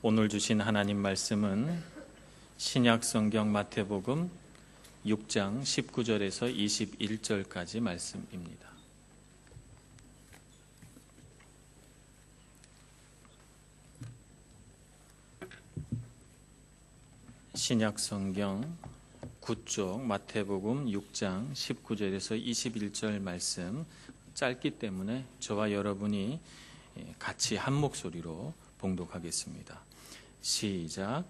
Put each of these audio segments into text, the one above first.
오늘 주신 하나님 말씀은 신약 성경 마태복음 6장 19절에서 21절까지 말씀입니다. 신약 성경 9쪽 마태복음 6장 19절에서 21절 말씀, 짧기 때문에 저와 여러분이 같이 한 목소리로 봉독하겠습니다. 시작.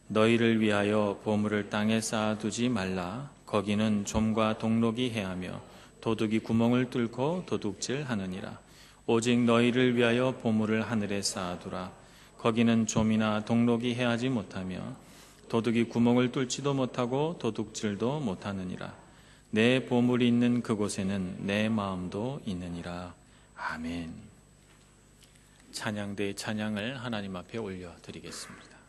너희를 위하여 보물을 땅에 쌓아두지 말라. 거기는 좀과 동록이 해하며 도둑이 구멍을 뚫고 도둑질하느니라. 오직 너희를 위하여 보물을 하늘에 쌓아두라. 거기는 좀이나 동록이 해하지 못하며 도둑이 구멍을 뚫지도 못하고 도둑질도 못하느니라. 내 보물이 있는 그곳에는 내 마음도 있느니라. 아멘. 찬양대의 찬양을 하나님 앞에 올려드리겠습니다.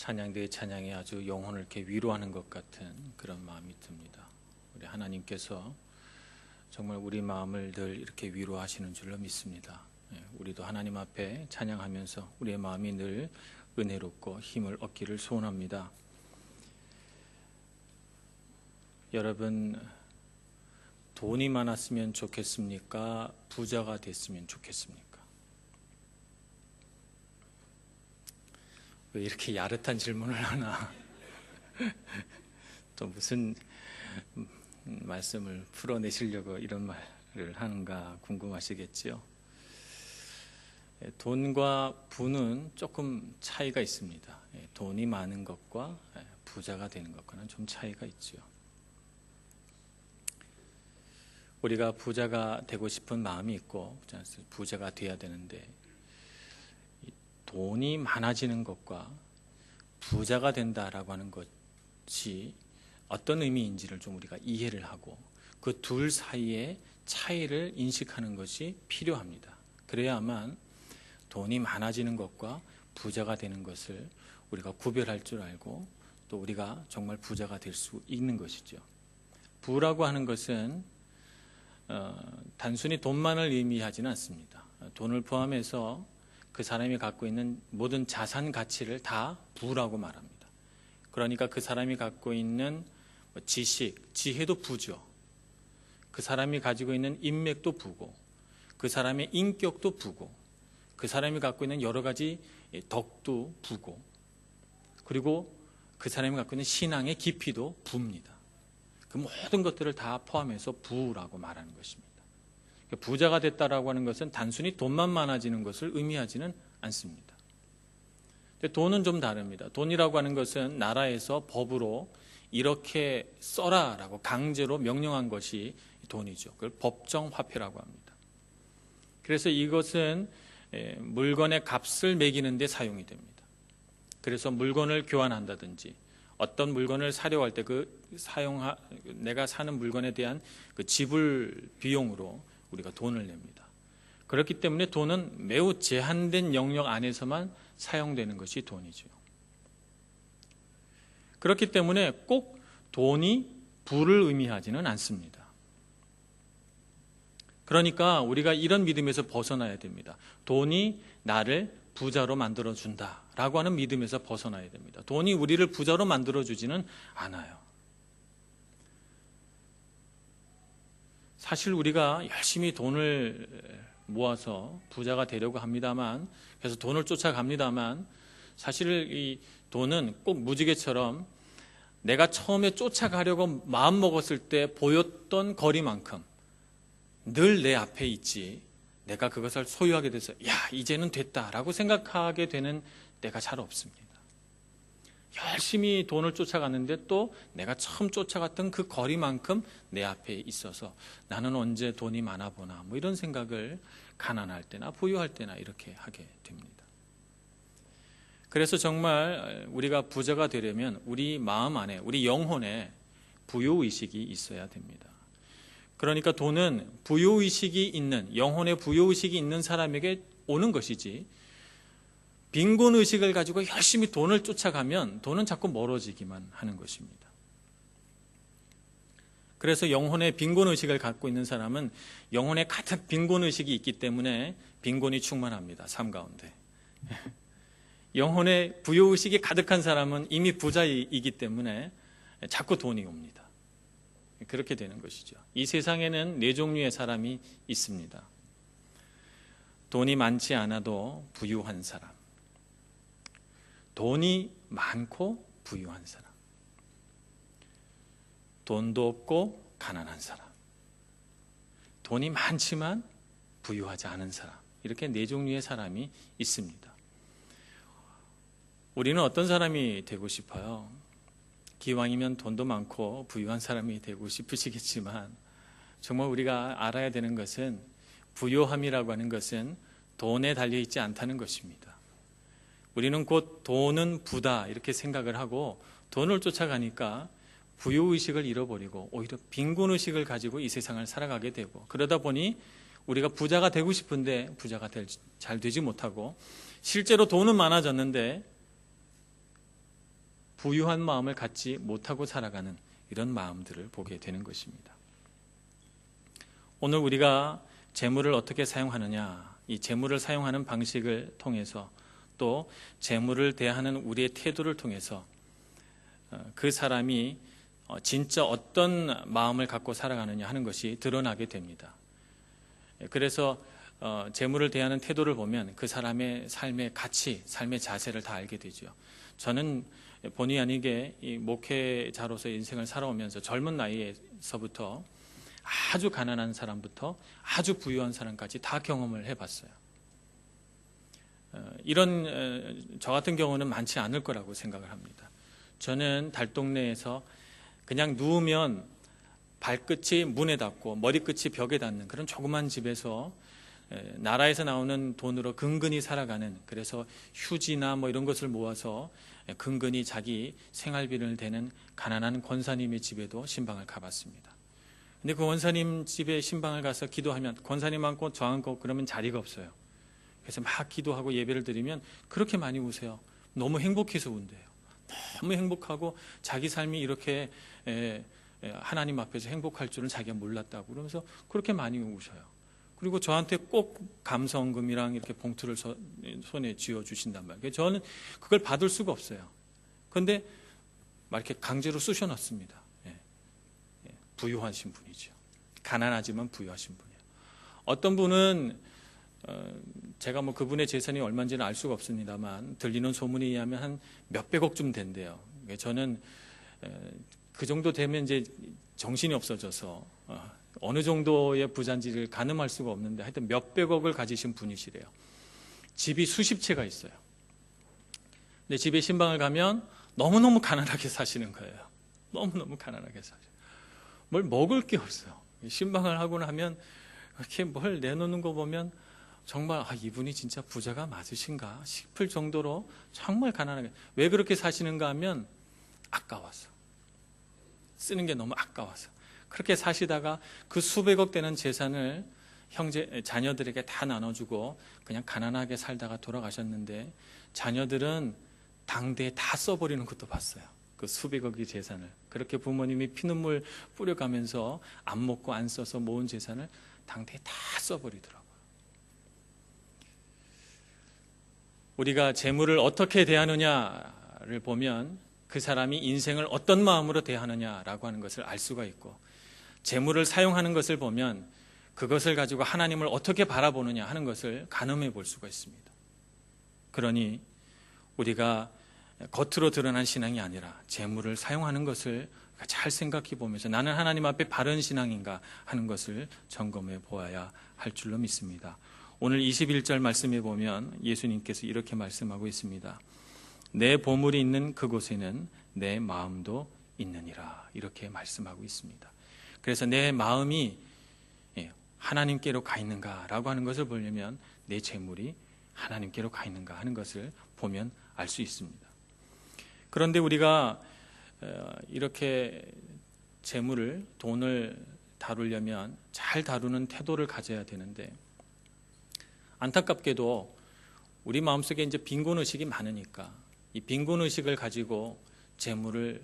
찬양대의 찬양이 아주 영혼을 이렇게 위로하는 것 같은 그런 마음이 듭니다. 우리 하나님께서 정말 우리 마음을 늘 이렇게 위로하시는 줄로 믿습니다. 우리도 하나님 앞에 찬양하면서 우리의 마음이 늘 은혜롭고 힘을 얻기를 소원합니다. 여러분, 돈이 많았으면 좋겠습니까? 부자가 됐으면 좋겠습니까? 왜 이렇게 야릇한 질문을 하나? 또 무슨 말씀을 풀어내시려고 이런 말을 하는가 궁금하시겠죠? 돈과 부는 조금 차이가 있습니다. 돈이 많은 것과 부자가 되는 것과는 좀 차이가 있죠. 우리가 부자가 되고 싶은 마음이 있고 부자가 돼야 되는데, 돈이 많아지는 것과 부자가 된다라고 하는 것이 어떤 의미인지를 좀 우리가 이해를 하고 그 둘 사이의 차이를 인식하는 것이 필요합니다. 그래야만 돈이 많아지는 것과 부자가 되는 것을 우리가 구별할 줄 알고 또 우리가 정말 부자가 될 수 있는 것이죠. 부라고 하는 것은 단순히 돈만을 의미하지는 않습니다. 돈을 포함해서 그 사람이 갖고 있는 모든 자산 가치를 다 부라고 말합니다. 그러니까 그 사람이 갖고 있는 지식, 지혜도 부죠. 그 사람이 가지고 있는 인맥도 부고, 그 사람의 인격도 부고, 그 사람이 갖고 있는 여러 가지 덕도 부고, 그리고 그 사람이 갖고 있는 신앙의 깊이도 부입니다. 그 모든 것들을 다 포함해서 부라고 말하는 것입니다. 부자가 됐다라고 하는 것은 단순히 돈만 많아지는 것을 의미하지는 않습니다. 돈은 좀 다릅니다. 돈이라고 하는 것은 나라에서 법으로 이렇게 써라라고 강제로 명령한 것이 돈이죠. 그걸 법정화폐라고 합니다. 그래서 이것은 물건의 값을 매기는 데 사용이 됩니다. 그래서 물건을 교환한다든지 어떤 물건을 사려고 할 때 내가 사는 물건에 대한 그 지불 비용으로 우리가 돈을 냅니다. 그렇기 때문에 돈은 매우 제한된 영역 안에서만 사용되는 것이 돈이죠. 그렇기 때문에 꼭 돈이 부를 의미하지는 않습니다. 그러니까 우리가 이런 믿음에서 벗어나야 됩니다. 돈이 나를 부자로 만들어준다라고 하는 믿음에서 벗어나야 됩니다. 돈이 우리를 부자로 만들어주지는 않아요. 사실 우리가 열심히 돈을 모아서 부자가 되려고 합니다만, 그래서 돈을 쫓아갑니다만, 사실 이 돈은 꼭 무지개처럼 내가 처음에 쫓아가려고 마음먹었을 때 보였던 거리만큼 늘 내 앞에 있지, 내가 그것을 소유하게 돼서 이제는 됐다라고 생각하게 되는 때가 잘 없습니다. 열심히 돈을 쫓아갔는데 또 내가 처음 쫓아갔던 그 거리만큼 내 앞에 있어서 나는 언제 돈이 많아 보나, 이런 생각을 가난할 때나 부유할 때나 이렇게 하게 됩니다. 그래서 정말 우리가 부자가 되려면 우리 마음 안에, 우리 영혼에 부유의식이 있어야 됩니다. 그러니까 돈은 부유의식이 있는, 영혼의 부유의식이 있는 사람에게 오는 것이지, 빈곤의식을 가지고 열심히 돈을 쫓아가면 돈은 자꾸 멀어지기만 하는 것입니다. 그래서 영혼의 빈곤의식을 갖고 있는 사람은 영혼에 가득 빈곤의식이 있기 때문에 빈곤이 충만합니다. 삶 가운데. 영혼의 부유의식이 가득한 사람은 이미 부자이기 때문에 자꾸 돈이 옵니다. 그렇게 되는 것이죠. 이 세상에는 네 종류의 사람이 있습니다. 돈이 많지 않아도 부유한 사람, 돈이 많고 부유한 사람, 돈도 없고 가난한 사람, 돈이 많지만 부유하지 않은 사람, 이렇게 네 종류의 사람이 있습니다. 우리는 어떤 사람이 되고 싶어요? 기왕이면 돈도 많고 부유한 사람이 되고 싶으시겠지만, 정말 우리가 알아야 되는 것은 부유함이라고 하는 것은 돈에 달려있지 않다는 것입니다. 우리는 곧 돈은 부다 이렇게 생각을 하고 돈을 쫓아가니까 부유의식을 잃어버리고 오히려 빈곤의식을 가지고 이 세상을 살아가게 되고, 그러다 보니 우리가 부자가 되고 싶은데 부자가 잘 되지 못하고, 실제로 돈은 많아졌는데 부유한 마음을 갖지 못하고 살아가는 이런 마음들을 보게 되는 것입니다. 오늘 우리가 재물을 어떻게 사용하느냐, 이 재물을 사용하는 방식을 통해서 또 재물을 대하는 우리의 태도를 통해서 그 사람이 진짜 어떤 마음을 갖고 살아가느냐 하는 것이 드러나게 됩니다. 그래서 재물을 대하는 태도를 보면 그 사람의 삶의 가치, 삶의 자세를 다 알게 되죠. 저는 본의 아니게 이 목회자로서 인생을 살아오면서 젊은 나이에서부터 아주 가난한 사람부터 아주 부유한 사람까지 다 경험을 해봤어요. 이런 저 같은 경우는 많지 않을 거라고 생각을 합니다. 저는 달동네에서 그냥 누우면 발끝이 문에 닿고 머리끝이 벽에 닿는 그런 조그만 집에서 나라에서 나오는 돈으로 근근히 살아가는, 그래서 휴지나 뭐 이런 것을 모아서 근근히 자기 생활비를 대는 가난한 권사님의 집에도 신방을 가봤습니다. 근데 그 권사님 집에 신방을 가서 기도하면 권사님 앉고 저 앉고 그러면 자리가 없어요. 그래서 막 기도하고 예배를 드리면 그렇게 많이 우세요. 너무 행복해서 운대요. 너무 행복하고 자기 삶이 이렇게 하나님 앞에서 행복할 줄은 자기가 몰랐다고 그러면서 그렇게 많이 우셔요. 그리고 저한테 꼭 감사원금이랑 이렇게 봉투를 손에 쥐어 주신단 말이에요. 저는 그걸 받을 수가 없어요. 그런데 막 이렇게 강제로 쑤셔놨습니다. 부유하신 분이죠. 가난하지만 부유하신 분이에요. 어떤 분은 제가 뭐 그분의 재산이 얼마인지는 알 수가 없습니다만 들리는 소문에 의하면 한 몇백억쯤 된대요. 저는 그 정도 되면 이제 정신이 없어져서 어느 정도의 부자인지를 가늠할 수가 없는데 하여튼 몇백억을 가지신 분이시래요. 집이 수십 채가 있어요. 근데 집에 신방을 가면 너무너무 가난하게 사시는 거예요. 너무너무 가난하게 사셔요. 뭘 먹을 게 없어요. 신방을 하고 나면 이렇게 뭘 내놓는 거 보면 정말 이분이 진짜 부자가 맞으신가 싶을 정도로 정말 가난하게. 왜 그렇게 사시는가 하면 아까워서, 쓰는 게 너무 아까워서 그렇게 사시다가 그 수백억 되는 재산을 자녀들에게 다 나눠주고 그냥 가난하게 살다가 돌아가셨는데 자녀들은 당대에 다 써버리는 것도 봤어요. 그 수백억의 재산을 그렇게 부모님이 피눈물 뿌려가면서 안 먹고 안 써서 모은 재산을 당대에 다 써버리더라고요. 우리가 재물을 어떻게 대하느냐를 보면 그 사람이 인생을 어떤 마음으로 대하느냐라고 하는 것을 알 수가 있고, 재물을 사용하는 것을 보면 그것을 가지고 하나님을 어떻게 바라보느냐 하는 것을 가늠해 볼 수가 있습니다. 그러니 우리가 겉으로 드러난 신앙이 아니라 재물을 사용하는 것을 잘 생각해 보면서 나는 하나님 앞에 바른 신앙인가 하는 것을 점검해 보아야 할 줄로 믿습니다. 오늘 21절 말씀에 보면 예수님께서 이렇게 말씀하고 있습니다. 내 보물이 있는 그곳에는 내 마음도 있느니라, 이렇게 말씀하고 있습니다. 그래서 내 마음이 하나님께로 가 있는가라고 하는 것을 보려면 내 재물이 하나님께로 가 있는가 하는 것을 보면 알 수 있습니다. 그런데 우리가 이렇게 재물을, 돈을 다루려면 잘 다루는 태도를 가져야 되는데, 안타깝게도 우리 마음속에 이제 빈곤의식이 많으니까 이 빈곤의식을 가지고 재물을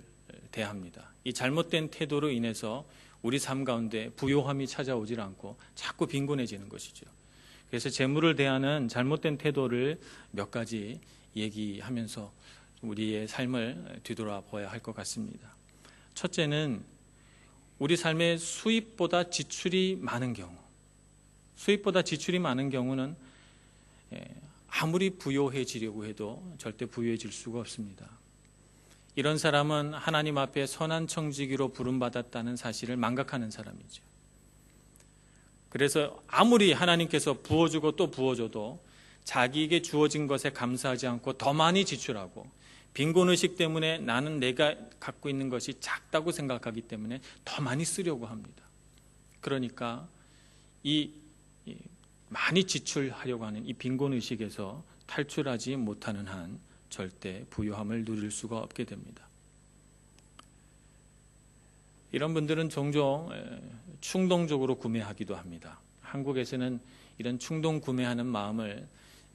대합니다. 이 잘못된 태도로 인해서 우리 삶 가운데 부요함이 찾아오질 않고 자꾸 빈곤해지는 것이죠. 그래서 재물을 대하는 잘못된 태도를 몇 가지 얘기하면서 우리의 삶을 뒤돌아봐야 할 것 같습니다. 첫째는 우리 삶의 수입보다 지출이 많은 경우, 수입보다 지출이 많은 경우는 아무리 부유해지려고 해도 절대 부유해질 수가 없습니다. 이런 사람은 하나님 앞에 선한 청지기로 부름받았다는 사실을 망각하는 사람이죠. 그래서 아무리 하나님께서 부어주고 또 부어줘도 자기에게 주어진 것에 감사하지 않고 더 많이 지출하고, 빈곤의식 때문에 나는 내가 갖고 있는 것이 작다고 생각하기 때문에 더 많이 쓰려고 합니다. 그러니까 이 많이 지출하려고 하는 이 빈곤의식에서 탈출하지 못하는 한 절대 부유함을 누릴 수가 없게 됩니다. 이런 분들은 종종 충동적으로 구매하기도 합니다. 한국에서는 이런 충동 구매하는 마음을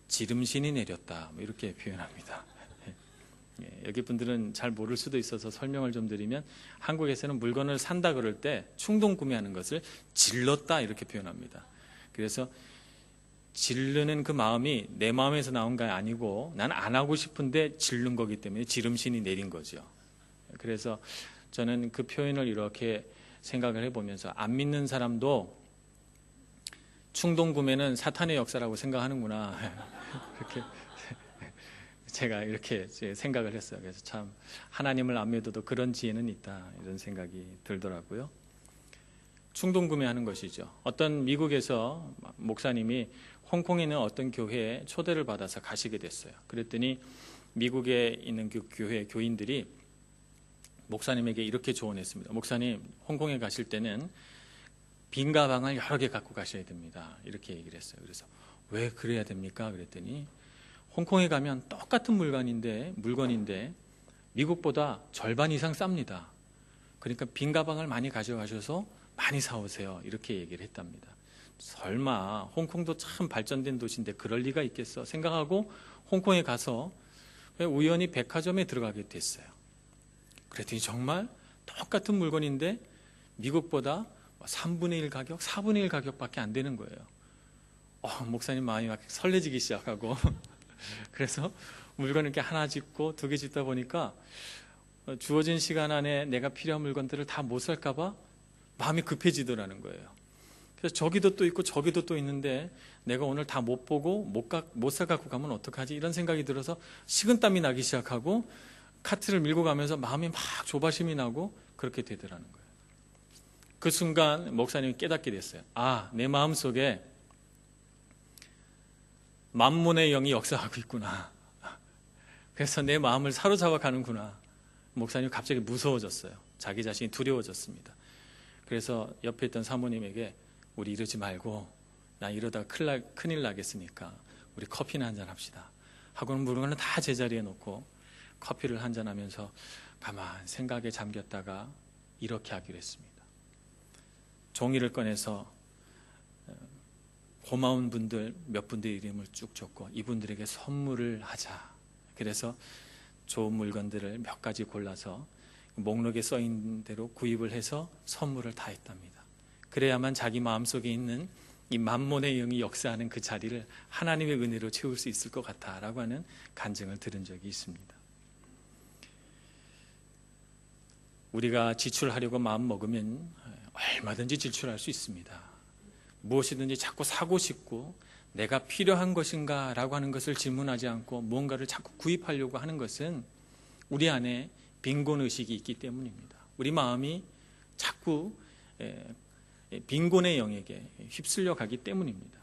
지름신이 내렸다, 이렇게 표현합니다. 여기 분들은 잘 모를 수도 있어서 설명을 좀 드리면, 한국에서는 물건을 산다 그럴 때 충동 구매하는 것을 질렀다 이렇게 표현합니다. 그래서 지르는 그 마음이 내 마음에서 나온 게 아니고 난 안 하고 싶은데 지른 거기 때문에 지름신이 내린 거죠. 그래서 저는 그 표현을 이렇게 생각을 해보면서, 안 믿는 사람도 충동 구매는 사탄의 역사라고 생각하는구나 그렇게 제가 이렇게 생각을 했어요. 그래서 참 하나님을 안 믿어도 그런 지혜는 있다, 이런 생각이 들더라고요. 충동 구매하는 것이죠. 어떤 미국에서 목사님이 홍콩에 있는 어떤 교회에 초대를 받아서 가시게 됐어요. 그랬더니 미국에 있는 그 교회 교인들이 목사님에게 이렇게 조언했습니다. 목사님, 홍콩에 가실 때는 빈 가방을 여러 개 갖고 가셔야 됩니다. 이렇게 얘기를 했어요. 그래서 왜 그래야 됩니까? 그랬더니 홍콩에 가면 똑같은 물건인데 미국보다 절반 이상 쌉니다. 그러니까 빈 가방을 많이 가져가셔서 많이 사오세요. 이렇게 얘기를 했답니다. 설마 홍콩도 참 발전된 도시인데 그럴 리가 있겠어 생각하고 홍콩에 가서 우연히 백화점에 들어가게 됐어요. 그랬더니 정말 똑같은 물건인데 미국보다 3분의 1 가격, 4분의 1 가격밖에 안 되는 거예요. 목사님 마음이 막 설레지기 시작하고 그래서 물건을 이렇게 하나 짓고 두 개 짓다 보니까 주어진 시간 안에 내가 필요한 물건들을 다 못 살까 봐 마음이 급해지더라는 거예요. 그래서 저기도 또 있고 저기도 또 있는데 내가 오늘 다 못 보고 못 사갖고 가면 어떡하지? 이런 생각이 들어서 식은땀이 나기 시작하고 카트를 밀고 가면서 마음이 막 조바심이 나고 그렇게 되더라는 거예요. 그 순간 목사님이 깨닫게 됐어요. 내 마음속에 만몬의 영이 역사하고 있구나. 그래서 내 마음을 사로잡아 가는구나. 목사님이 갑자기 무서워졌어요. 자기 자신이 두려워졌습니다. 그래서 옆에 있던 사모님에게 우리 이러지 말고, 나 이러다가 큰일 나겠으니까 우리 커피나 한잔 합시다 하고는 물건을 다 제자리에 놓고 커피를 한잔 하면서 가만 생각에 잠겼다가 이렇게 하기로 했습니다. 종이를 꺼내서 고마운 분들 몇 분들 이름을 쭉 적고 이분들에게 선물을 하자. 그래서 좋은 물건들을 몇 가지 골라서 목록에 써있는 대로 구입을 해서 선물을 다 했답니다. 그래야만 자기 마음속에 있는 이 만몬의 영이 역사하는 그 자리를 하나님의 은혜로 채울 수 있을 것 같다라고 하는 간증을 들은 적이 있습니다. 우리가 지출하려고 마음 먹으면 얼마든지 지출할 수 있습니다. 무엇이든지 자꾸 사고 싶고 내가 필요한 것인가 라고 하는 것을 질문하지 않고 무언가를 자꾸 구입하려고 하는 것은 우리 안에 빈곤의식이 있기 때문입니다. 우리 마음이 자꾸 빈곤의 영에게 휩쓸려 가기 때문입니다.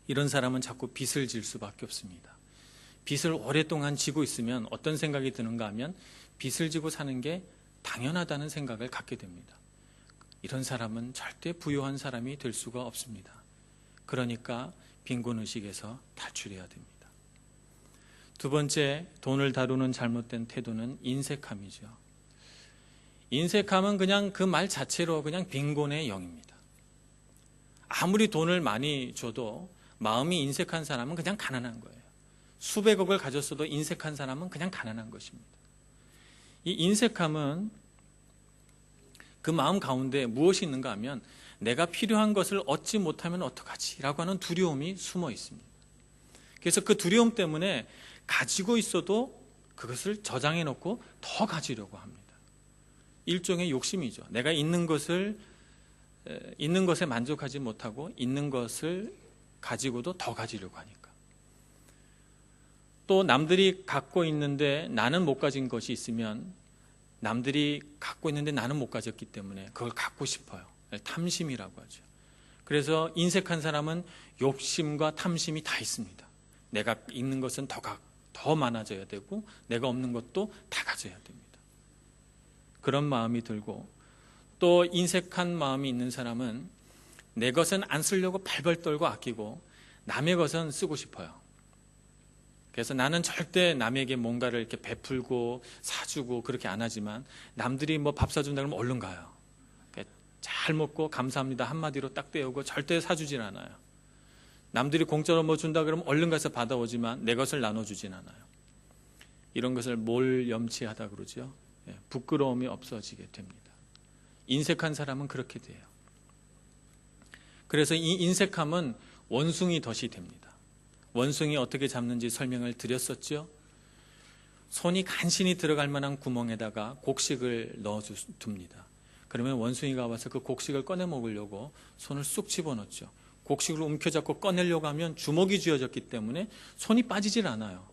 이런 사람은 자꾸 빚을 질 수밖에 없습니다. 빚을 오랫동안 지고 있으면 어떤 생각이 드는가 하면 빚을 지고 사는 게 당연하다는 생각을 갖게 됩니다. 이런 사람은 절대 부유한 사람이 될 수가 없습니다. 그러니까 빈곤의식에서 탈출해야 됩니다. 두 번째, 돈을 다루는 잘못된 태도는 인색함이죠. 인색함은 그냥 그 말 자체로 그냥 빈곤의 영입니다. 아무리 돈을 많이 줘도 마음이 인색한 사람은 그냥 가난한 거예요. 수백억을 가졌어도 인색한 사람은 그냥 가난한 것입니다. 이 인색함은 그 마음 가운데 무엇이 있는가 하면 내가 필요한 것을 얻지 못하면 어떡하지? 라고 하는 두려움이 숨어 있습니다. 그래서 그 두려움 때문에 가지고 있어도 그것을 저장해 놓고 더 가지려고 합니다. 일종의 욕심이죠. 내가 있는 것에 만족하지 못하고 있는 것을 가지고도 더 가지려고 하니까. 또 남들이 갖고 있는데 나는 못 가진 것이 있으면 남들이 갖고 있는데 나는 못 가졌기 때문에 그걸 갖고 싶어요. 탐심이라고 하죠. 그래서 인색한 사람은 욕심과 탐심이 다 있습니다. 내가 있는 것은 더 많아져야 되고 내가 없는 것도 다 가져야 됩니다. 그런 마음이 들고, 또 인색한 마음이 있는 사람은 내 것은 안 쓰려고 발벌 떨고 아끼고 남의 것은 쓰고 싶어요. 그래서 나는 절대 남에게 뭔가를 이렇게 베풀고 사주고 그렇게 안 하지만 남들이 뭐 밥 사준다 그러면 얼른 가요. 잘 먹고 감사합니다 한마디로 딱 떼우고 절대 사주진 않아요. 남들이 공짜로 뭐 준다 그러면 얼른 가서 받아오지만 내 것을 나눠주진 않아요. 이런 것을 몰염치하다 그러죠. 부끄러움이 없어지게 됩니다. 인색한 사람은 그렇게 돼요. 그래서 이 인색함은 원숭이 덫이 됩니다. 원숭이 어떻게 잡는지 설명을 드렸었죠. 손이 간신히 들어갈 만한 구멍에다가 곡식을 넣어둡니다. 그러면 원숭이가 와서 그 곡식을 꺼내 먹으려고 손을 쑥 집어넣죠. 곡식을 움켜잡고 꺼내려고 하면 주먹이 쥐어졌기 때문에 손이 빠지질 않아요.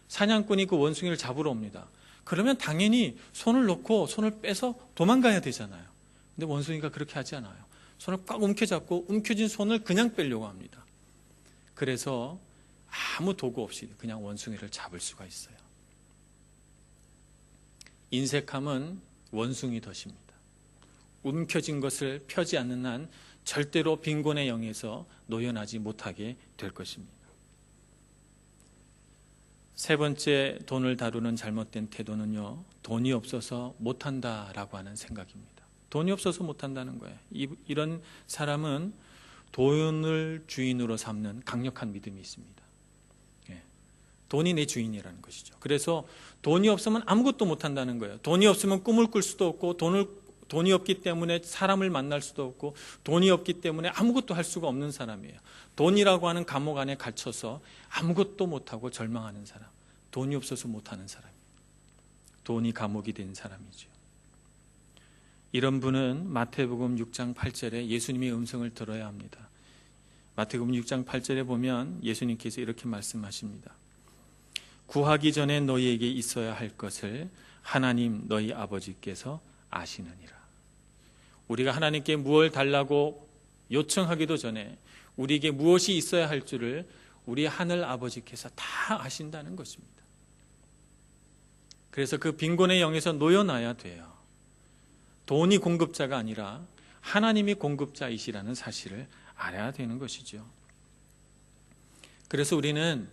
사냥꾼이 그 원숭이를 잡으러 옵니다. 그러면 당연히 손을 놓고 손을 빼서 도망가야 되잖아요. 근데 원숭이가 그렇게 하지 않아요. 손을 꽉 움켜잡고 움켜진 손을 그냥 빼려고 합니다. 그래서 아무 도구 없이 그냥 원숭이를 잡을 수가 있어요. 인색함은 원숭이 덫입니다. 움켜진 것을 펴지 않는 한 절대로 빈곤의 영에서 노연하지 못하게 될 것입니다. 세 번째, 돈을 다루는 잘못된 태도는요, 돈이 없어서 못한다라고 하는 생각입니다. 돈이 없어서 못한다는 거예요. 이런 사람은 돈을 주인으로 삼는 강력한 믿음이 있습니다. 돈이 내 주인이라는 것이죠. 그래서 돈이 없으면 아무것도 못한다는 거예요. 돈이 없으면 꿈을 꿀 수도 없고, 돈이 없기 때문에 사람을 만날 수도 없고, 돈이 없기 때문에 아무것도 할 수가 없는 사람이에요. 돈이라고 하는 감옥 안에 갇혀서 아무것도 못하고 절망하는 사람, 돈이 없어서 못하는 사람, 돈이 감옥이 된 사람이죠. 이런 분은 마태복음 6장 8절에 예수님의 음성을 들어야 합니다. 마태복음 6장 8절에 보면 예수님께서 이렇게 말씀하십니다. 구하기 전에 너희에게 있어야 할 것을 하나님 너희 아버지께서 아시느니라. 우리가 하나님께 무엇을 달라고 요청하기도 전에 우리에게 무엇이 있어야 할 줄을 우리 하늘 아버지께서 다 아신다는 것입니다. 그래서 그 빈곤의 영에서 놓여놔야 돼요. 돈이 공급자가 아니라 하나님이 공급자이시라는 사실을 알아야 되는 것이죠. 그래서 우리는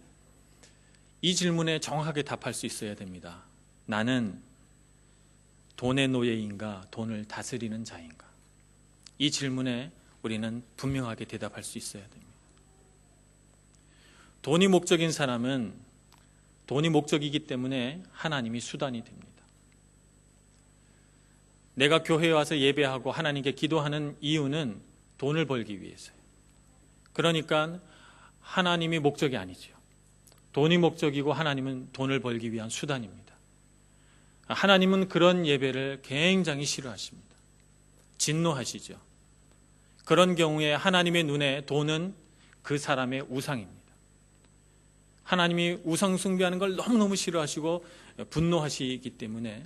이 질문에 정확하게 답할 수 있어야 됩니다. 나는 돈의 노예인가, 돈을 다스리는 자인가? 이 질문에 우리는 분명하게 대답할 수 있어야 됩니다. 돈이 목적인 사람은 돈이 목적이기 때문에 하나님이 수단이 됩니다. 내가 교회에 와서 예배하고 하나님께 기도하는 이유는 돈을 벌기 위해서예요. 그러니까 하나님이 목적이 아니죠. 돈이 목적이고 하나님은 돈을 벌기 위한 수단입니다. 하나님은 그런 예배를 굉장히 싫어하십니다. 진노하시죠. 그런 경우에 하나님의 눈에 돈은 그 사람의 우상입니다. 하나님이 우상 숭배하는 걸 너무너무 싫어하시고 분노하시기 때문에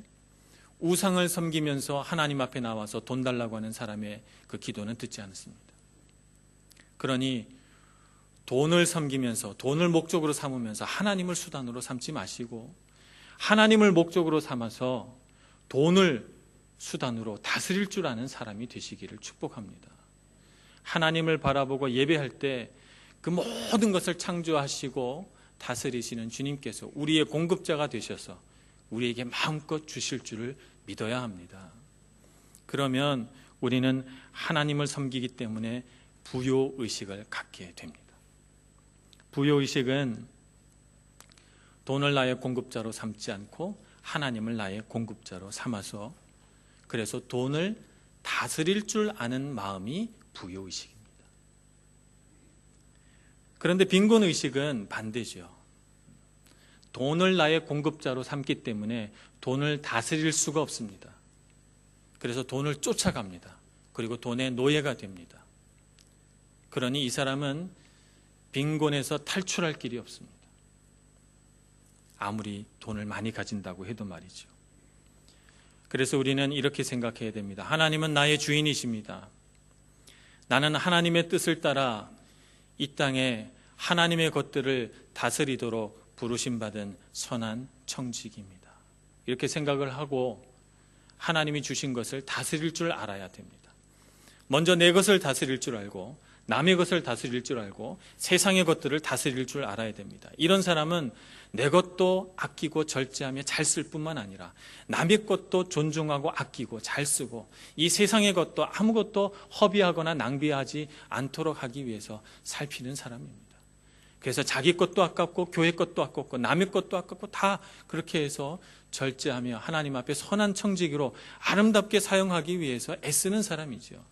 우상을 섬기면서 하나님 앞에 나와서 돈 달라고 하는 사람의 그 기도는 듣지 않습니다. 그러니 돈을 섬기면서 돈을 목적으로 삼으면서 하나님을 수단으로 삼지 마시고 하나님을 목적으로 삼아서 돈을 수단으로 다스릴 줄 아는 사람이 되시기를 축복합니다. 하나님을 바라보고 예배할 때 그 모든 것을 창조하시고 다스리시는 주님께서 우리의 공급자가 되셔서 우리에게 마음껏 주실 줄을 믿어야 합니다. 그러면 우리는 하나님을 섬기기 때문에 부요의식을 갖게 됩니다. 부요의식은 돈을 나의 공급자로 삼지 않고 하나님을 나의 공급자로 삼아서 그래서 돈을 다스릴 줄 아는 마음이 부요의식입니다. 그런데 빈곤의식은 반대죠. 돈을 나의 공급자로 삼기 때문에 돈을 다스릴 수가 없습니다. 그래서 돈을 쫓아갑니다. 그리고 돈의 노예가 됩니다. 그러니 이 사람은 빈곤에서 탈출할 길이 없습니다. 아무리 돈을 많이 가진다고 해도 말이죠. 그래서 우리는 이렇게 생각해야 됩니다. 하나님은 나의 주인이십니다. 나는 하나님의 뜻을 따라 이 땅에 하나님의 것들을 다스리도록 부르심받은 선한 청직입니다. 이렇게 생각을 하고 하나님이 주신 것을 다스릴 줄 알아야 됩니다. 먼저 내 것을 다스릴 줄 알고 남의 것을 다스릴 줄 알고 세상의 것들을 다스릴 줄 알아야 됩니다. 이런 사람은 내 것도 아끼고 절제하며 잘 쓸 뿐만 아니라 남의 것도 존중하고 아끼고 잘 쓰고 이 세상의 것도 아무것도 허비하거나 낭비하지 않도록 하기 위해서 살피는 사람입니다. 그래서 자기 것도 아깝고 교회 것도 아깝고 남의 것도 아깝고 다 그렇게 해서 절제하며 하나님 앞에 선한 청지기로 아름답게 사용하기 위해서 애쓰는 사람이죠.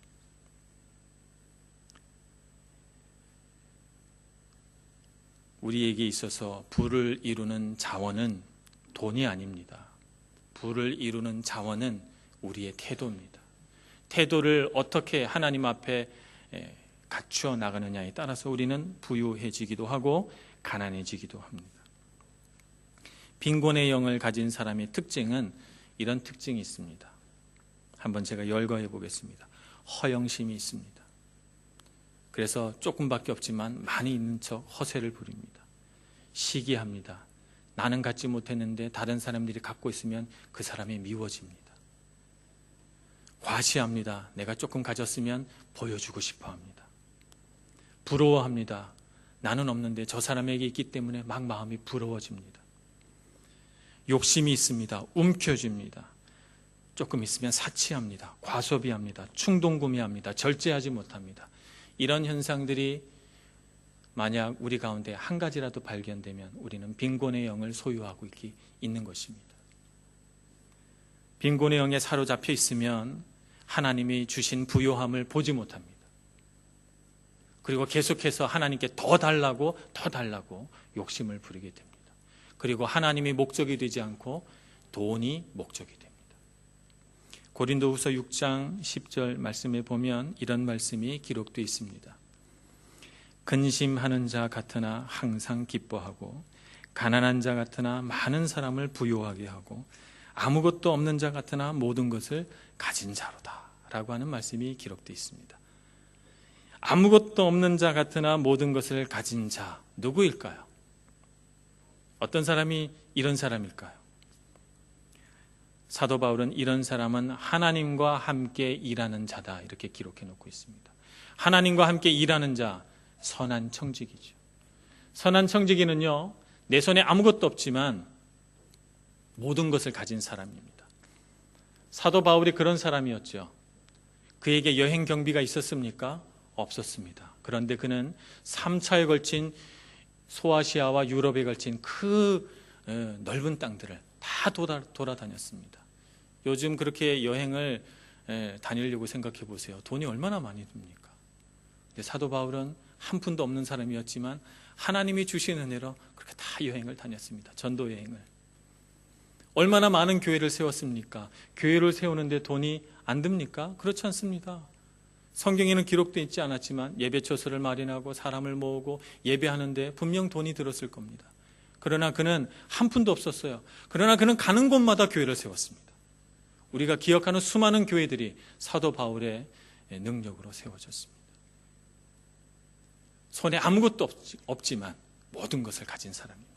우리에게 있어서 부를 이루는 자원은 돈이 아닙니다. 부를 이루는 자원은 우리의 태도입니다. 태도를 어떻게 하나님 앞에 갖추어 나가느냐에 따라서 우리는 부유해지기도 하고 가난해지기도 합니다. 빈곤의 영을 가진 사람의 특징은 이런 특징이 있습니다. 한번 제가 열거해 보겠습니다. 허영심이 있습니다. 그래서 조금밖에 없지만 많이 있는 척 허세를 부립니다. 시기합니다. 나는 갖지 못했는데 다른 사람들이 갖고 있으면 그 사람이 미워집니다. 과시합니다. 내가 조금 가졌으면 보여주고 싶어 합니다. 부러워합니다. 나는 없는데 저 사람에게 있기 때문에 막 마음이 부러워집니다. 욕심이 있습니다. 움켜쥡니다. 조금 있으면 사치합니다. 과소비합니다. 충동구매합니다. 절제하지 못합니다. 이런 현상들이 만약 우리 가운데 한 가지라도 발견되면 우리는 빈곤의 영을 소유하고 있는 것입니다. 빈곤의 영에 사로잡혀 있으면 하나님이 주신 부요함을 보지 못합니다. 그리고 계속해서 하나님께 더 달라고 욕심을 부리게 됩니다. 그리고 하나님이 목적이 되지 않고 돈이 목적이 됩니다. 고린도후서 6장 10절 말씀에 보면 이런 말씀이 기록되어 있습니다. 근심하는 자 같으나 항상 기뻐하고 가난한 자 같으나 많은 사람을 부요하게 하고 아무것도 없는 자 같으나 모든 것을 가진 자로다 라고 하는 말씀이 기록되어 있습니다. 아무것도 없는 자 같으나 모든 것을 가진 자, 누구일까요? 어떤 사람이 이런 사람일까요? 사도 바울은 이런 사람은 하나님과 함께 일하는 자다 이렇게 기록해 놓고 있습니다. 하나님과 함께 일하는 자, 선한 청지기죠. 선한 청지기는요, 내 손에 아무것도 없지만 모든 것을 가진 사람입니다. 사도 바울이 그런 사람이었죠. 그에게 여행 경비가 있었습니까? 없었습니다. 그런데 그는 3차에 걸친 소아시아와 유럽에 걸친 그 넓은 땅들을 다 돌아다녔습니다. 요즘 그렇게 여행을 다니려고 생각해 보세요. 돈이 얼마나 많이 듭니까? 근데 사도 바울은 한 푼도 없는 사람이었지만 하나님이 주신 은혜로 그렇게 다 여행을 다녔습니다. 전도 여행을. 얼마나 많은 교회를 세웠습니까? 교회를 세우는데 돈이 안 듭니까? 그렇지 않습니다. 성경에는 기록되어 있지 않았지만 예배처소를 마련하고 사람을 모으고 예배하는데 분명 돈이 들었을 겁니다. 그러나 그는 한 푼도 없었어요. 그러나 그는 가는 곳마다 교회를 세웠습니다. 우리가 기억하는 수많은 교회들이 사도 바울의 능력으로 세워졌습니다. 손에 아무것도 없지만 모든 것을 가진 사람입니다.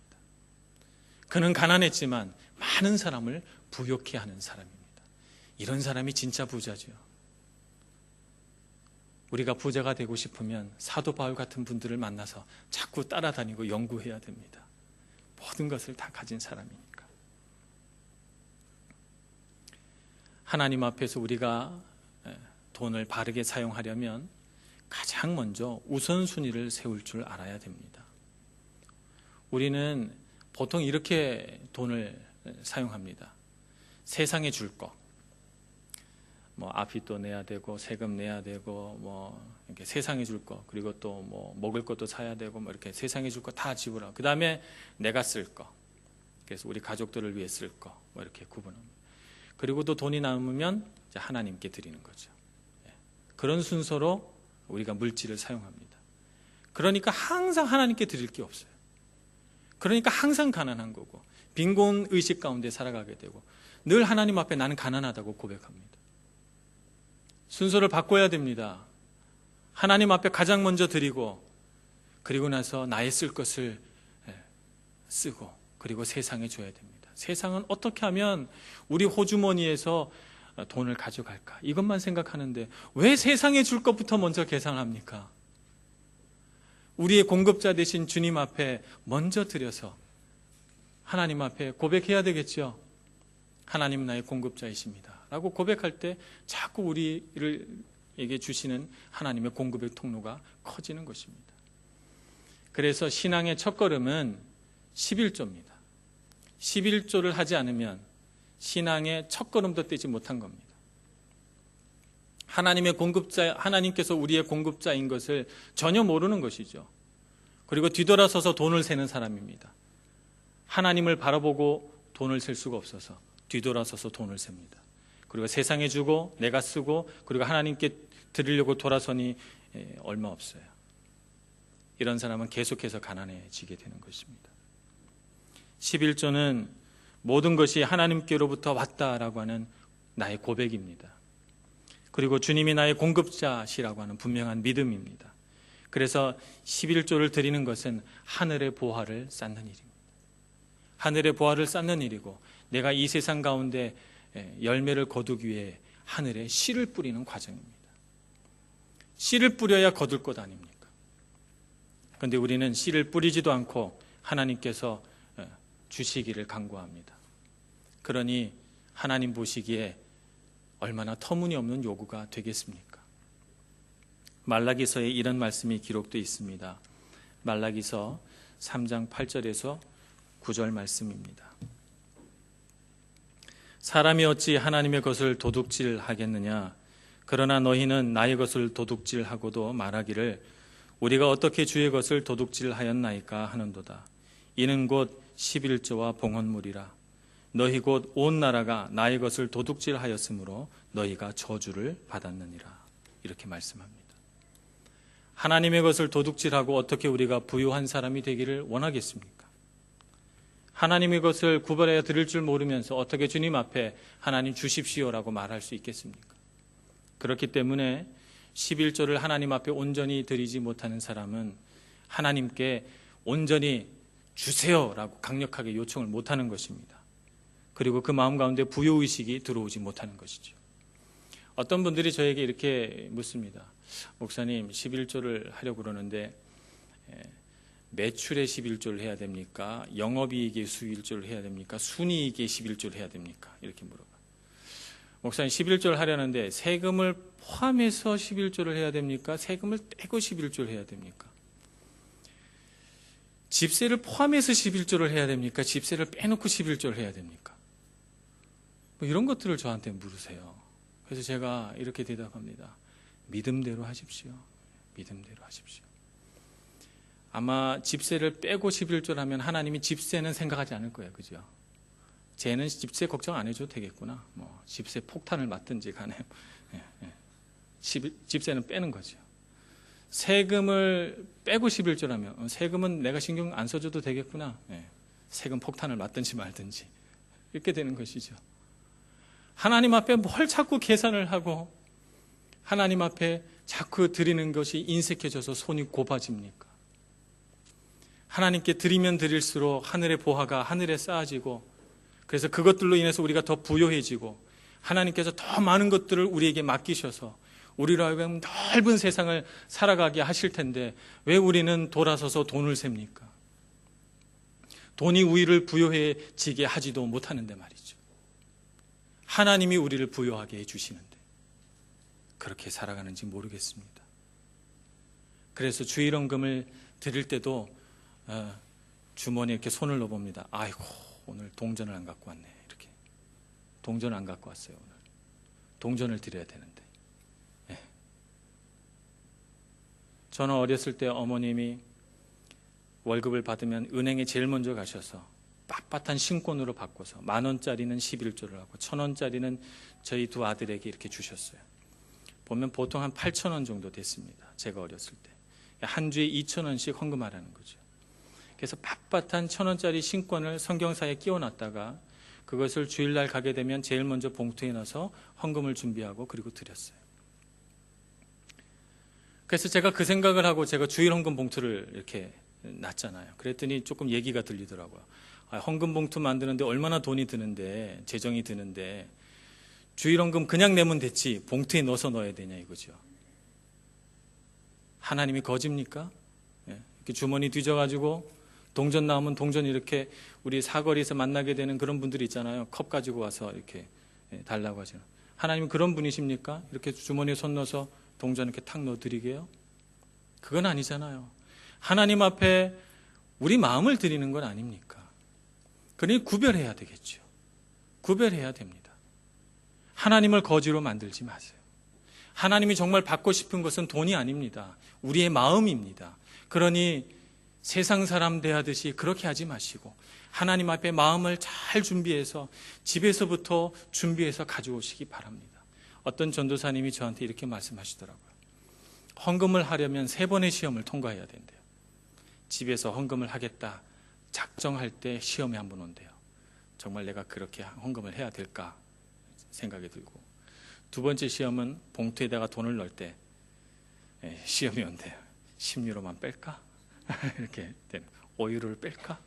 그는 가난했지만 많은 사람을 부욕해 하는 사람입니다. 이런 사람이 진짜 부자죠. 우리가 부자가 되고 싶으면 사도 바울 같은 분들을 만나서 자꾸 따라다니고 연구해야 됩니다. 모든 것을 다 가진 사람이니까. 하나님 앞에서 우리가 돈을 바르게 사용하려면 가장 먼저 우선순위를 세울 줄 알아야 됩니다. 우리는 보통 이렇게 돈을 사용합니다. 세상에 줄 거, 앞이또 내야 되고 세금 내야 되고 이렇게 세상에 줄 거, 그리고 또 먹을 것도 사야 되고 이렇게 세상에 줄 거 다 지불하고, 그 다음에 내가 쓸 거, 그래서 우리 가족들을 위해 쓸 거 이렇게 구분합니다. 그리고 또 돈이 남으면 이제 하나님께 드리는 거죠. 그런 순서로 우리가 물질을 사용합니다. 그러니까 항상 하나님께 드릴 게 없어요. 그러니까 항상 가난한 거고 빈곤 의식 가운데 살아가게 되고 늘 하나님 앞에 나는 가난하다고 고백합니다. 순서를 바꿔야 됩니다. 하나님 앞에 가장 먼저 드리고, 그리고 나서 나의 쓸 것을 쓰고, 그리고 세상에 줘야 됩니다. 세상은 어떻게 하면 우리 호주머니에서 돈을 가져갈까, 이것만 생각하는데 왜 세상에 줄 것부터 먼저 계산합니까? 우리의 공급자 되신 주님 앞에 먼저 드려서 하나님 앞에 고백해야 되겠죠. 하나님 나의 공급자이십니다 라고 고백할 때 자꾸 우리에게 주시는 하나님의 공급의 통로가 커지는 것입니다. 그래서 신앙의 첫걸음은 11조입니다. 11조를 하지 않으면 신앙의 첫걸음도 떼지 못한 겁니다. 하나님의 공급자, 하나님께서 우리의 공급자인 것을 전혀 모르는 것이죠. 그리고 뒤돌아서서 돈을 세는 사람입니다. 하나님을 바라보고 돈을 셀 수가 없어서 뒤돌아서서 돈을 셉니다. 그리고 세상에 주고 내가 쓰고 그리고 하나님께 드리려고 돌아서니 얼마 없어요. 이런 사람은 계속해서 가난해지게 되는 것입니다. 11조는 모든 것이 하나님께로부터 왔다라고 하는 나의 고백입니다. 그리고 주님이 나의 공급자시라고 하는 분명한 믿음입니다. 그래서 11조를 드리는 것은 하늘의 보화를 쌓는 일입니다. 하늘의 보화를 쌓는 일이고 내가 이 세상 가운데 열매를 거두기 위해 하늘에 씨를 뿌리는 과정입니다. 씨를 뿌려야 거둘 것 아닙니까? 그런데 우리는 씨를 뿌리지도 않고 하나님께서 주시기를 간구합니다. 그러니 하나님 보시기에 얼마나 터무니없는 요구가 되겠습니까? 말라기서에 이런 말씀이 기록되어 있습니다. 말라기서 3장 8절에서 9절 말씀입니다. 사람이 어찌 하나님의 것을 도둑질하겠느냐? 그러나 너희는 나의 것을 도둑질하고도 말하기를 우리가 어떻게 주의 것을 도둑질하였나이까 하는도다. 이는 곧 11조와 봉헌물이라. 너희 곧 온 나라가 나의 것을 도둑질하였으므로 너희가 저주를 받았느니라. 이렇게 말씀합니다. 하나님의 것을 도둑질하고 어떻게 우리가 부유한 사람이 되기를 원하겠습니까? 하나님의 것을 구별하여 드릴 줄 모르면서 어떻게 주님 앞에 하나님 주십시오라고 말할 수 있겠습니까? 그렇기 때문에 11조를 하나님 앞에 온전히 드리지 못하는 사람은 하나님께 온전히 주세요라고 강력하게 요청을 못하는 것입니다. 그리고 그 마음 가운데 부요의식이 들어오지 못하는 것이죠. 어떤 분들이 저에게 이렇게 묻습니다. 목사님, 11조를 하려고 그러는데 매출의 11조를 해야 됩니까? 영업이익의 11조를 해야 됩니까? 순이익의 11조를 해야 됩니까? 이렇게 물어봐요. 목사님, 11조를 하려는데 세금을 포함해서 11조를 해야 됩니까? 세금을 떼고 11조를 해야 됩니까? 집세를 포함해서 11조를 해야 됩니까? 집세를 빼놓고 11조를 해야 됩니까? 뭐 이런 것들을 저한테 물으세요. 그래서 제가 이렇게 대답합니다. 믿음대로 하십시오. 믿음대로 하십시오. 아마 집세를 빼고 11조를 하면 하나님이 집세는 생각하지 않을 거예요. 그죠? 쟤는 집세 걱정 안 해줘도 되겠구나. 뭐 집세 폭탄을 맞든지 간에 집세는 빼는 거죠. 세금을 빼고 11조라면 세금은 내가 신경 안 써줘도 되겠구나. 세금 폭탄을 맞든지 말든지 이렇게 되는 것이죠. 하나님 앞에 뭘 자꾸 계산을 하고 하나님 앞에 자꾸 드리는 것이 인색해져서 손이 고파집니까? 하나님께 드리면 드릴수록 하늘의 보화가 하늘에 쌓아지고 그래서 그것들로 인해서 우리가 더 부요해지고 하나님께서 더 많은 것들을 우리에게 맡기셔서 우리로 하여금 넓은 세상을 살아가게 하실 텐데 왜 우리는 돌아서서 돈을 셉니까? 돈이 우리를 부요해지게 하지도 못하는데 말이죠. 하나님이 우리를 부요하게 해주시는데 그렇게 살아가는지 모르겠습니다. 그래서 주일헌금을 드릴 때도 주머니에 이렇게 손을 넣어봅니다. 아이고 오늘 동전을 안 갖고 왔네. 이렇게 동전을 안 갖고 왔어요. 오늘 동전을 드려야 되는데. 저는 어렸을 때 어머님이 월급을 받으면 은행에 제일 먼저 가셔서 빳빳한 신권으로 바꿔서 10,000원짜리는 11조를 하고 1,000원짜리는 저희 두 아들에게 이렇게 주셨어요. 보면 보통 한 8,000원 정도 됐습니다. 제가 어렸을 때. 한 주에 2,000원씩 헌금하라는 거죠. 그래서 빳빳한 1,000원짜리 신권을 성경사에 끼워놨다가 그것을 주일날 가게 되면 제일 먼저 봉투에 넣어서 헌금을 준비하고 그리고 드렸어요. 그래서 제가 그 생각을 하고 제가 주일 헌금 봉투를 이렇게 놨잖아요. 그랬더니 조금 얘기가 들리더라고요. 헌금 봉투 만드는데 얼마나 돈이 드는데 재정이 드는데 주일 헌금 그냥 내면 됐지 봉투에 넣어서 넣어야 되냐 이거죠. 하나님이 거짓입니까? 이렇게 주머니 뒤져가지고 동전 나오면 동전 이렇게 우리 사거리에서 만나게 되는 그런 분들이 있잖아요. 컵 가지고 와서 이렇게 달라고 하잖아요. 하나님은 그런 분이십니까? 이렇게 주머니에 손 넣어서 동전 이렇게 탁 넣어드리게요? 그건 아니잖아요. 하나님 앞에 우리 마음을 드리는 건 아닙니까? 그러니 구별해야 되겠죠. 구별해야 됩니다. 하나님을 거지로 만들지 마세요. 하나님이 정말 받고 싶은 것은 돈이 아닙니다. 우리의 마음입니다. 그러니 세상 사람 대하듯이 그렇게 하지 마시고 하나님 앞에 마음을 잘 준비해서 집에서부터 준비해서 가져오시기 바랍니다. 어떤 전도사님이 저한테 이렇게 말씀하시더라고요. 헌금을 하려면 3번의 시험을 통과해야 된대요. 집에서 헌금을 하겠다 작정할 때 시험이 한 번 온대요. 정말 내가 그렇게 헌금을 해야 될까 생각이 들고, 2번째 시험은 봉투에다가 돈을 넣을 때 시험이 온대요. 10유로만 뺄까? 이렇게 되는, 5유로를 뺄까?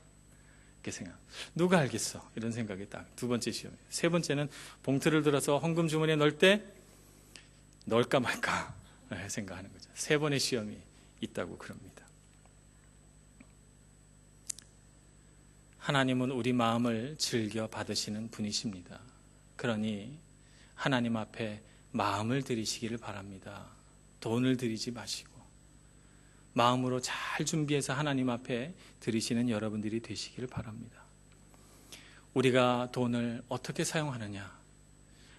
이렇게 생각. 누가 알겠어? 이런 생각이 딱 2번째 시험이에요. 3번째는 봉투를 들어서 헌금 주머니에 넣을 때 넣을까 말까 생각하는 거죠. 3번의 시험이 있다고 그럽니다. 하나님은 우리 마음을 즐겨 받으시는 분이십니다. 그러니 하나님 앞에 마음을 드리시기를 바랍니다. 돈을 드리지 마시고 마음으로 잘 준비해서 하나님 앞에 드리시는 여러분들이 되시기를 바랍니다. 우리가 돈을 어떻게 사용하느냐,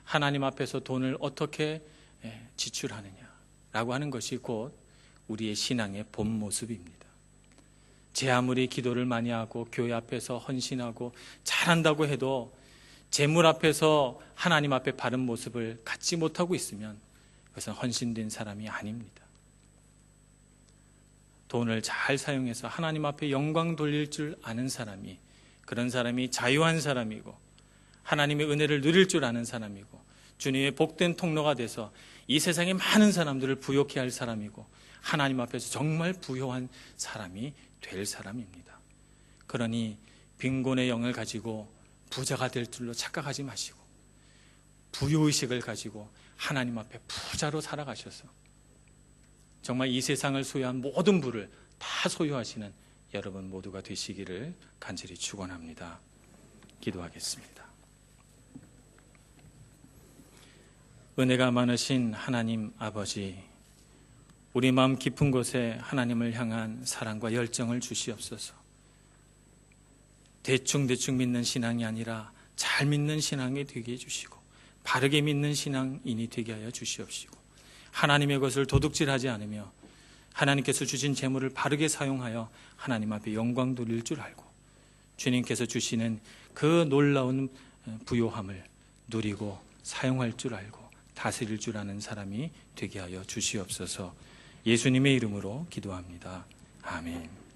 하나님 앞에서 돈을 어떻게 지출하느냐라고 하는 것이 곧 우리의 신앙의 본 모습입니다. 제 아무리 기도를 많이 하고 교회 앞에서 헌신하고 잘한다고 해도 재물 앞에서 하나님 앞에 바른 모습을 갖지 못하고 있으면 그것은 헌신된 사람이 아닙니다. 돈을 잘 사용해서 하나님 앞에 영광 돌릴 줄 아는 사람이, 그런 사람이 자유한 사람이고 하나님의 은혜를 누릴 줄 아는 사람이고 주님의 복된 통로가 돼서 이 세상의 많은 사람들을 부욕해 할 사람이고 하나님 앞에서 정말 부요한 사람이 될 사람입니다. 그러니 빈곤의 영을 가지고 부자가 될 줄로 착각하지 마시고 부요의식을 가지고 하나님 앞에 부자로 살아가셔서 정말 이 세상을 소유한 모든 부를 다 소유하시는 여러분 모두가 되시기를 간절히 축원합니다. 기도하겠습니다. 은혜가 많으신 하나님 아버지, 우리 마음 깊은 곳에 하나님을 향한 사랑과 열정을 주시옵소서. 대충 믿는 신앙이 아니라 잘 믿는 신앙이 되게 해주시고 바르게 믿는 신앙인이 되게 하여 주시옵시고 하나님의 것을 도둑질하지 않으며 하나님께서 주신 재물을 바르게 사용하여 하나님 앞에 영광 돌릴 줄 알고 주님께서 주시는 그 놀라운 부요함을 누리고 사용할 줄 알고 다스릴 줄 아는 사람이 되게 하여 주시옵소서. 예수님의 이름으로 기도합니다. 아멘.